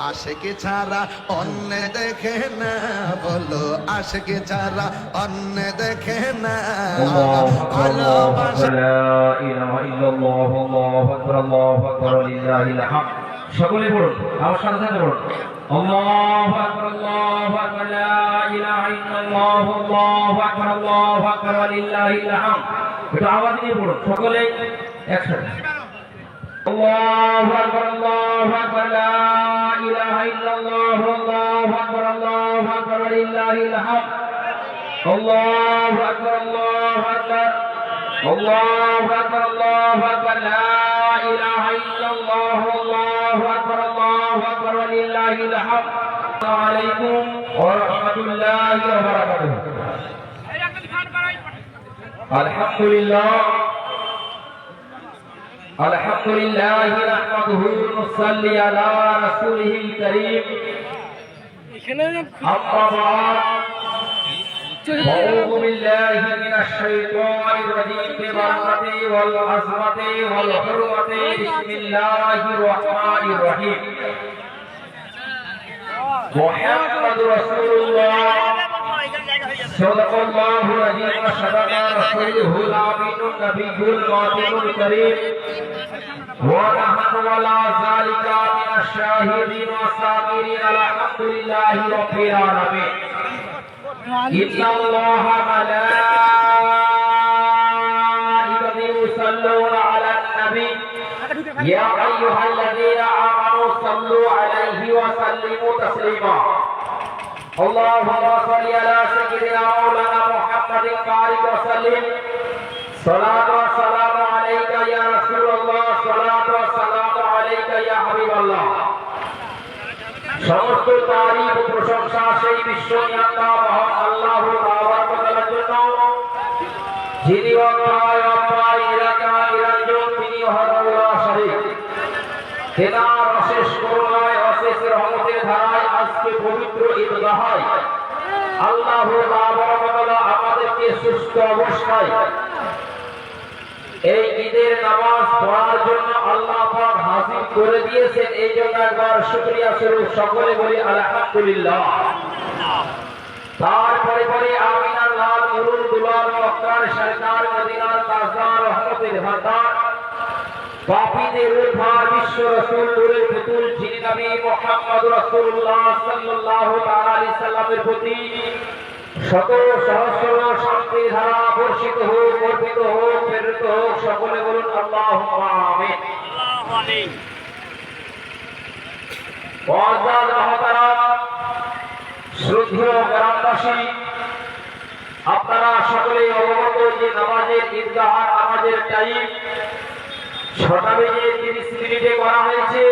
আশিকি ছাড়া অন্য দেখে না, বলো আশিকি ছাড়া অন্য দেখে না। ভালোবাসা লা ইলাহা ইল্লাল্লাহু আল্লাহু আকবার আল্লাহু আকবার লিল্লাহিল হামদ। সকলে বলুন, আমার সাথে সাথে বলুন, আল্লাহু আকবার আল্লাহু আকবার লা ইলাহা ইল্লাল্লাহু আল্লাহু আকবার আল্লাহু আকবার লিল্লাহিল হামদ। একটু আওয়াজ দিয়ে বলুন সকলে একসাথে, আল্লাহু আকবার আল্লাহু আকবার লা ইলাহা ইল্লাল্লাহু আল্লাহু আকবার আল্লাহু আকবার লিল্লাহিল হামদ। আল্লাহু আকবার আল্লাহু আকবার আল্লাহু আকবার আল্লাহু আকবার লা ইলাহা ইল্লাল্লাহু আল্লাহু আকবার আল্লাহু আকবার লিল্লাহিল হামদ। আসসালামু আলাইকুম ওয়া রাহমাতুল্লাহি ওয়া বারাকাতুহু। আলহামদুলিল্লাহ আলহামদুলিল্লাহ নাহমাদুহু ওয়া নুসাল্লি আলা রাসূলিহিল কারীম। আম্মা বা'দ। أعوذ بالله من الشيطان الرجيم ببركة والعظمة والحرمة بسم الله الرحمن الرحيم. محمد رسول الله صدق الله العظيم وصدق رسوله الأمين النبي المعصوم الكريم ونحن على ذلك من الشاهدين والصابرين الحمد لله رب العالمين. إن الله ملائكته يصلون على النبي يا أيها الذين آمنوا صلوا عليه وسلموا تسليما. اللهم صل على سيدنا مولانا محمد وبارك وسلم. صلاة والسلام عليك يا رسول الله, صلاة والسلام عليك يا حبيب الله. সমস্ত তারিফ ও প্রশংসা সেই বিশ্বনিয়ন্তা মহান আল্লাহ তাআলার জন্য, যিনি অক্ষয় অক্ষয় নিরাকার নিরঞ্জন, তিনি অহরহ শরীফ। তেনার অশেষ করুণায় অশেষ রহমতের ধারায় আজকে পবিত্র ঈদগাহে আল্লাহ তাআলা আমাদেরকে সুস্থ অবস্থায় এই ঈদের নামাজ পড়ার জন্য আল্লাহ পাক হাজির করে দিয়েছেন। এই জন্য একবার শুকরিয়া স্বরূপ সকলে বলি আলহামদুলিল্লাহ। তারপরে পরে আমিনার লাল নুরুল দুলাল মক্কার সরকার মদিনার তাজদার রহমতের ভান্ডার পাপীদের উদ্ধার বিশ্ব রাসূল নূরের পুতুল যিনি নবী মুহাম্মদ রাসূলুল্লাহ সাল্লাল্লাহু তাআলা আলাইহি সাল্লামের প্রতি শত সহস্র শান্তির ধারা বর্ষিত হোক, অর্পিত হোক, প্রেরিত হোক। সকলে বলুন আল্লাহুম্মা আমিন। মুআজ্জাজ মুহতারাম শ্রদ্ধেয় গ্রামবাসী, আপনারা সকলেই অবগত যে নামাজের ঈদগাহ নামাজের টাইম 6টা বেজে 30 মিনিটে করা হয়েছে।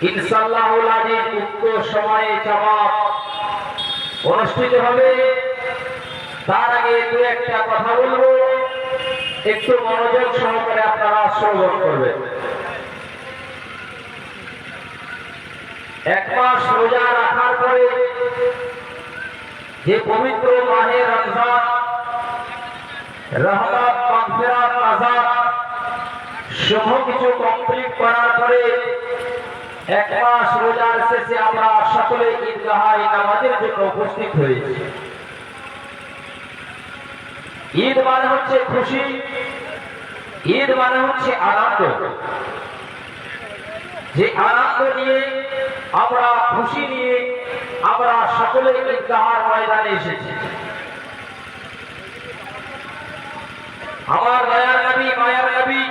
ইনশাআল্লাহুল আজিজ উক্ত সময়ে জামাত অনুষ্ঠিত হবে। তার আগে দু একটা কথা বলবো, একটু মনোযোগ সহকারে আপনারা শ্রবণ করবেন। এক মাস রোজা রাখার পরে যে পবিত্র মাহে রমজান রহমত মাগফিরাত নাজাত সহ কিছু কমপ্লিট করার পরে এক মাস রোজার শেষে আমরা সকলে ঈদগাহে নামাজের জন্য উপস্থিত হয়েছি। ঈদ মানে হচ্ছে খুশি, ঈদ মানে হচ্ছে আনন্দ। যে আনন্দ নিয়ে আমরা খুশি নিয়ে আমরা সকলে ঈদগাহের ময়দানে এসেছি। আমার দয়ার নবী মায়ার নবী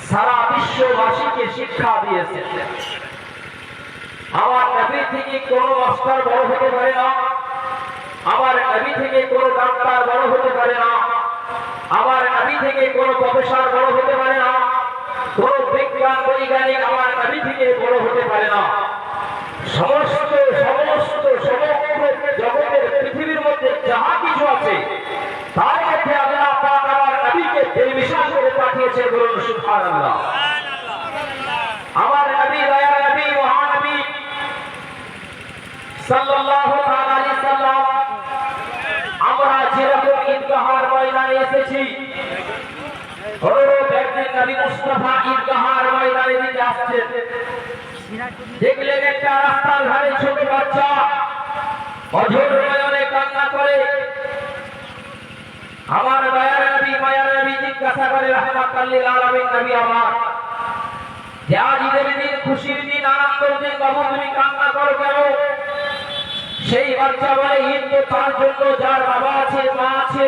সারা বিশ্ববাসীকে শিক্ষা দিয়েছেন। আমার নবী থেকে কোনো মাস্টার বড় হতে পারে না, আমার নবী থেকে কোনো ডাক্তার বড় হতে পারে না, আমার নবী থেকে কোনো প্রফেসর বড় হতে পারে না, কোনো বিজ্ঞান বৈজ্ঞানিক আমার নবী থেকে বড় হতে পারে না। সমস্ত সমগ্র জগতের পৃথিবীর মধ্যে যাহা কিছু আছে তার মধ্যে আল্লাহ পাক আমার নবীকে বেমিসাল করে পাঠিয়েছে। বলুন সুবহানাল্লাহ। আমার নবী দয়ার নবী মহানবী সাল্লাল্লাহু আলাইহি সাল্লাম আমরা যেরকম ঈদগাহের ময়দানে এসেছি, অনুরূপ একদিন নবী মুস্তাফা ঈদগাহের ময়দানে দিকে আসছেন। দেখলেন একটা রাস্তার ধারে ছোট বাচ্চা অঝোর নয়নে কান্না করে। আমার দয়ার নবী মায়ার নবী জিজ্ঞাসা করে রাহমাতাল লিল আলামিন নবী আমার, যে আজ ঈদের দিন, খুশির দিন, আনন্দের দিন, বাবু তুমি কান্না করো কেন? সেই বাচ্চা বলে, ঈদ তো তার জন্য যার বাবা আছে, মা আছে,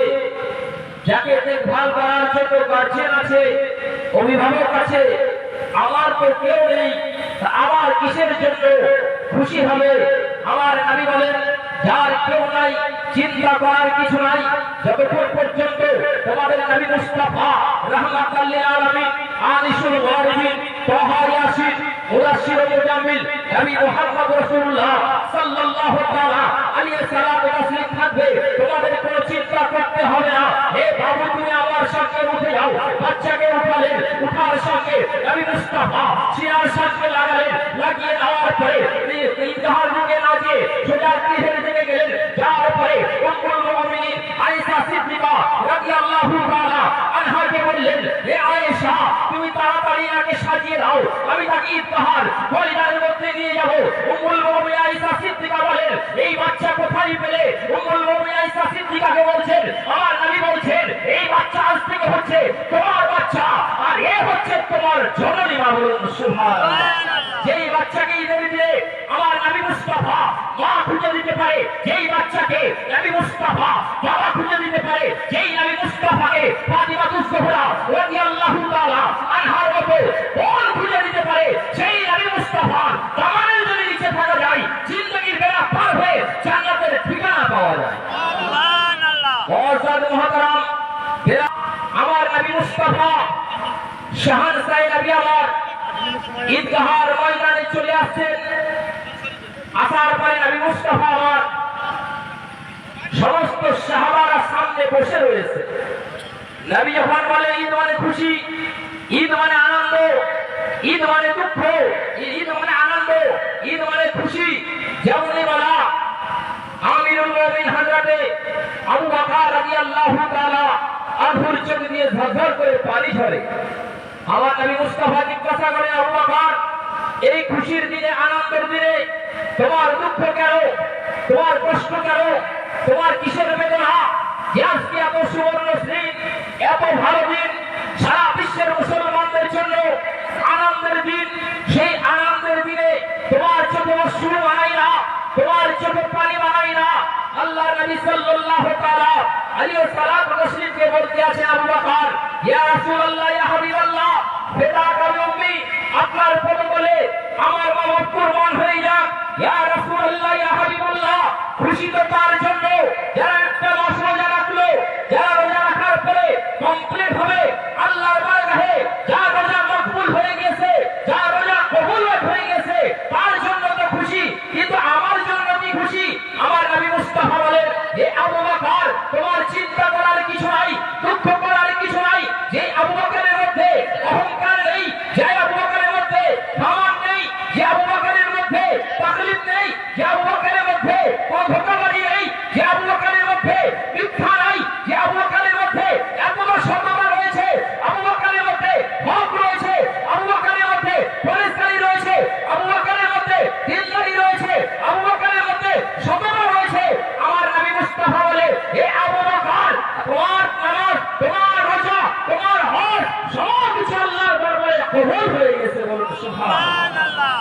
যাকে দেখভাল করার জন্য গার্জিয়ান আছে, অভিভাবক আছে, আমার তো কেউ নেই, আমার কিসের জন্য খুশি হবে? আমার নবী বলেন, যার কেউ নাই চিন্তা করার কিছু নাই, যতক্ষণ পর্যন্ত তোমাদের নবী মুস্তাফা রাহমাতাল লিল আলামিন আনিসুল ওয়ারিদিন তাহা ইয়াসিন মুদাশশির মুজাম্মিল নবী মুহাম্মদ রাসূলুল্লাহ সাল্লাল্লাহু তাআলা আলাইহি সাল্লাতু তাসলিম থাকবে, তোমাদের কোনো চিন্তা করতে হবে না। হে বাবু তুমি আমার সাথে উঠে যাও। বাচ্চাকে উঠালেন, উঠার সঙ্গে নবী মুস্তাফা সিনার সাথে লাগালেন, লাগিয়ে দেওয়ার পরে ইন্তাহার দিকে না গিয়ে সোজা গৃহের দিকে গেলেন। যাওয়ার পরে উম্মুল মুমিনিন আয়েশা সিদ্দিকা রাদিয়াল্লাহু তাআলা আনহাকে বললেন, হে আয়েশা তুমি তাড়াতাড়ি আগে সাজিয়ে দাও, আমি তাকে ইফতার হলিদারের মধ্যে নিয়ে যাব। উম্মুল মুমিনিন আয়েশা সিদ্দিকা বলেন, এই বাচ্চা কোথায় পেলে? উম্মুল মুমিনিন আয়েশা সিদ্দিকাকে বলছেন, আমার নবী বলছেন, এই বাচ্চা আজ থেকে হচ্ছে তোমার বাচ্চা, আর এ হচ্ছে তোমার জননী মা। বলুন সুবহানাল্লাহ। যেই বাচ্চাকে ঈদের দিনে আমার নবী মুস্তাফা মা খুঁজে দিতে পারে, যেই বাচ্চাকে নবী মুস্তাফা বাবা খুঁজে দিতে পারে, যেই নবী মুস্তাফাকে ফাতিমাতুজ জোহরা রাদিয়াল্লাহু তাআলা আনহার মতো বোন খুঁজে দিতে পারে, সেই নবী মুস্তাফার দামানের যদি নিচে থাকা যায়, জিন্দেগির বেড়া পার হয়ে জান্নাতের ঠিকানা পাওয়া যায়। সুবহানাল্লাহ। মুআজ্জাদ মুহতারাম, আমার নবী মুস্তাফা শাহনশাহ নবী আমার ঈদগাহের ময়দানে চলে আসছেন। আসার পরে নবী মুস্তাফা আমার সমস্ত সাহাবারা সামনে বসে রয়েছে। নবী যখন বলে ঈদ মানে খুশি, ঈদ মানে আনন্দ, ঈদ মানে দুঃখ, ঈদ মানে আনন্দ, ঈদ মানে খুশি, যেমনই বলা আমিরুল মুমিনিন হযরতে আবু বকর রাদিয়াল্লাহু তাআলা আনহুর চোখ দিয়ে ঝরঝর করে পানি ঝরে। আমার নবী মুস্তাফা জিজ্ঞাসা করেন, আবু বকর এই খুশির দিনে, আনন্দের দিনে তোমার দুঃখ কেন, তোমার কষ্ট কেন, তোমার কিসের বেদনা? যে আজকে এত সুবর্ণ দিন, এত ভালো দিন, সারা বিশ্বের মুসলমানদের জন্য আনন্দের দিন, সেই আনন্দের দিনে তোমার চোখে অশ্রু বানাই না, তোমার চোখে পানি বানাই না। আল্লাহ নবী সাল্লাল্লাহু তাআলা আলাইহি ওয়াসাল্লামকে বলতে আছে, আবু বকর ইয়া রাসূলুল্লাহ ইয়া হাবিবাল্লাহ ফিদাকা উম্মি, আপনার পদতলে আমার বাবা কুরবান হয়ে যাক। ইয়া রাসূলুল্লাহ ইয়া হাবিবাল্লাহ, খুশি তো তার জন্য যারা একটা মাস রোজা রাখলো, যারা রোজা রাখার পরে কমপ্লিট হবে আল্লাহর বারগাহে, যার রোজা মকবুল হয়ে গেছে, যার রোজা কবুল হয়ে গেছে, তার জন্য তো খুশি, কিন্তু আমার জন্য কি খুশি? আমার নবী মুস্তাফা বলেন, হে আবু বকর তোমার চিন্তা করার কিছু নাই, দুঃখ করার কিছু নাই। যে আবু বকরের মধ্যে অহংকার নেই, যে আবু বকরের মধ্যে ভাব নেই, যে আবু বকরের মধ্যে তাকলিফ নেই, যে আবু বকরের মধ্যে ধোঁকাবাজি নেই, যে আবু বকরের মধ্যে মিথ্যা নাই, যে আবু বকরের মধ্যে এতটা সততা রয়েছে, আবু বকরের মধ্যে হক রয়েছে, আবু বকরের মধ্যে পরিষ্কারি রয়েছে, আবু বকরের মধ্যে দিলদারি রয়েছে, আবু বকরের মধ্যে সততা রয়েছে। আমার নবী মুস্তাফা বলে, হে আবু বকর তোমার নামাজ, তোমার রোজা, তোমার হজ সব কিছু আল্লাহর দরবারে কবুল হয়ে গেছে। বলুন সুবহানাল্লাহ।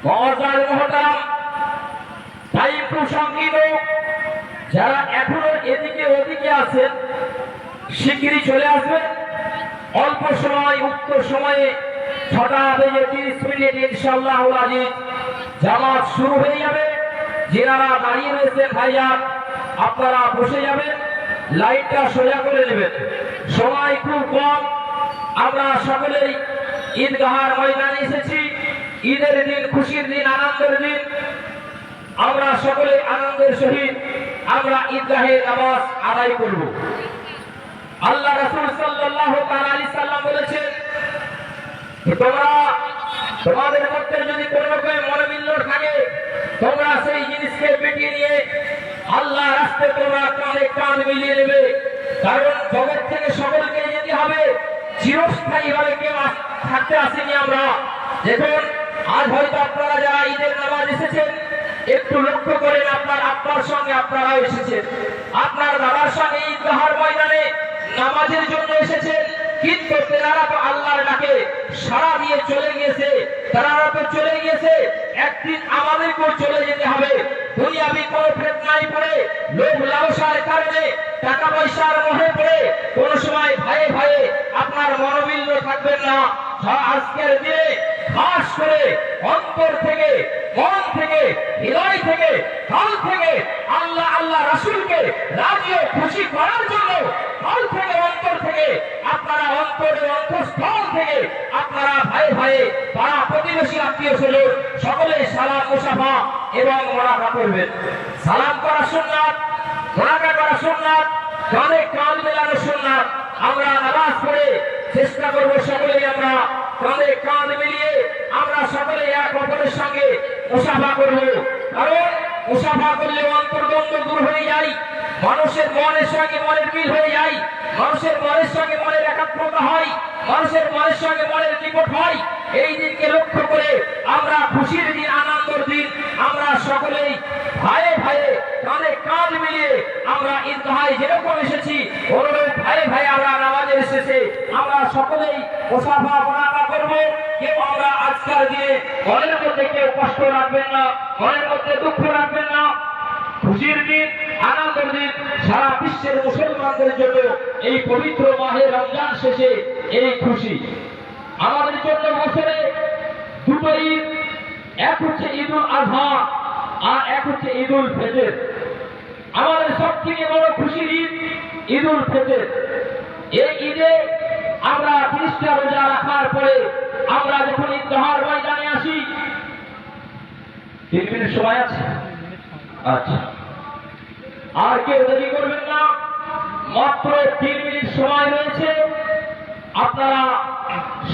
মুআজ্জাদ মুহতারাম, তাই প্রসঙ্গিত যারা এখনো এদিকে ওদিকে আছেন, শিগগিরই চলে আসবেন। অল্প সময়, উক্ত সময়ে 6:30 ইনশাআল্লাহ আজিজ জামাত শুরু হয়ে যাবে। যারা দাঁড়িয়ে রয়েছেন ভাইয়া, আপনারা বসে যাবেন, লাইটটা সোজা করে নেবেন। সময় খুব কম, আমরা সকলেই ঈদগাহের ময়দানে এসেছি। ঈদের দিন, খুশির দিন, আনন্দের দিন, আমরা সকলে আনন্দের সহিত আমরা ঈদগাহে নামাজ আদায় করব। আল্লাহ রাসূল সাল্লাল্লাহু আলাইহি সাল্লাম বলেছেন, তোমরা তোমাদের মধ্যে যদি কোনো রকম মনোবিল্ল থাকে, তোমরা সেই জিনিসকে মিটিয়ে নিয়ে আল্লাহ রাস্তায় তোমরা কাঁধে কাঁধ মিলিয়ে নেবে। কারণ জগৎ থেকে সকলকে যেতে হবে, চিরস্থায়ী ভাবে কেউ থাকতে আসেনি। আমরা দেখুন আজ হয়তো আপনারা যারা ঈদের নামাজ এসেছেন, একটু লক্ষ্য করেন আপনার আব্বার সঙ্গে আপনারাও এসেছেন, আপনার দাদার সঙ্গে ঈদগাহার ময়দানে নামাজের জন্য এসেছেন, কিন্তু তেনারা তো আল্লাহর ডাকে সাড়া দিয়ে চলে গিয়েছে। তেনারা তো চলে গিয়েছে, একদিন আমাদেরকেও চলে যেতে হবে। দুনিয়াবি কোনো ফিতনায় পড়ে, লোভ লালসার কারণে, টাকা পয়সার মোহে পড়ে কোন সময় ভাইয়ে ভাইয়ে আপনার মনোবিল্ল থাকবেন না। আজকের দিনে খাস করে অন্তর থেকে, মন থেকে, হৃদয় থেকে, কাল থেকে আল্লাহ আল্লাহ রাসূলকে রাজি ও খুশি করার জন্য কাল থেকে, অন্তর থেকে আপনারা, অন্তরে অন্তঃস্থল থেকে আপনারা ভাই ভাই, পাড়া প্রতিবেশী, আত্মীয় স্বজন সকলে সালাম মুসাফা এবং মোনাফা করবেন। সালাম করা সুন্নাত, মোনাফা করা সুন্নাত, কাঁধে কাঁধ মেলানো সুন্নাত। আমরা নামাজ পড়ে চেষ্টা করবো সকলেই আমরা কাঁধে কাঁধ মিলিয়ে আমরা সকলে এক অপরের সঙ্গে মুসাফা করবো। কারণ মুসাফা করলে অন্তর্দ্বন্দ্ব দূর হয়ে যায়, মানুষের মনের সঙ্গে মনের মিল হয়ে যায়, মানুষের মনের সঙ্গে মনের একাত্মতা হয়, মানুষের মনের সঙ্গে মনের নিকট হয়। এই দিনকে লক্ষ্য করে আমরা খুশির দিন, আনন্দের দিন, আমরা সকলেই ভাইয়ে ভাইয়ে কাঁধে কাঁধ মিলিয়ে আমরা ঈদগাহে যেরকম এসেছি, অনুরূপ ভাইয়ে ভাইয়ে আমরা নামাজে এসেছে, আমরা সকলেই মুসাফা মোনাফা করবো। কেউ আমরা আজকের দিনে মনের মধ্যে কেউ কষ্ট রাখবেন না, মনের মধ্যে দুঃখ রাখবেন না। খুশির দিন, আনন্দের দিন, সারা বিশ্বের মুসলমানদের জন্য এই পবিত্র মাহে রমজান শেষে এই খুশি। আমাদের জন্য বছরে দুটো ঈদ, এক হচ্ছে ঈদুল আজহা আর এক হচ্ছে ঈদুল ফিতর। আমাদের সব থেকে বড় খুশির ঈদ ঈদুল ফিতর। এই ঈদে আমরা 30টা রোজা রাখার পরে আমরা যখন ঈদগাহার ময়দানে আসি, 3 মিনিট সময় আছে, আচ্ছা, আর কেউ দেরি করবেন না, মাত্র 3 মিনিট সময় রয়েছে। আপনারা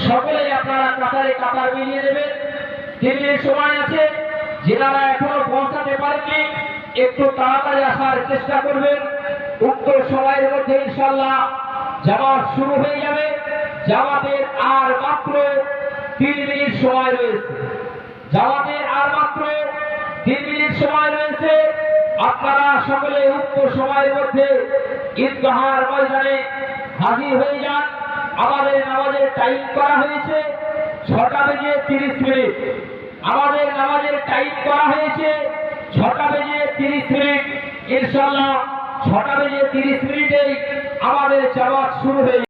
সকলেই আপনারা কাতারে কাতার মিলিয়ে নেবেন। 3 মিনিট সময় আছে। যারা এখনো পৌঁছাতে পারেননি একটু তাড়াতাড়ি আসার চেষ্টা করবেন। উক্ত সময়ের মধ্যে ইনশাআল্লাহ জামাত শুরু হয়ে যাবে। জামাতের আর মাত্র 3 মিনিট সময় রয়েছে। জামাতের আর মাত্র 3 মিনিট সময় রয়েছে। আপনারা সকলে উক্ত সময়ের মধ্যে ঈদগাহার ময়দানে হাজির হয়ে যান। আমাদের নামাজের টাইম করা হয়েছে 6টা বেজে 30 মিনিট। আমাদের নামাজের টাইম করা হয়েছে 6টা বেজে 30 মিনিট। ইনশাআল্লাহ 6টা বেজে 30 মিনিটেই আমাদের জামাত শুরু হয়ে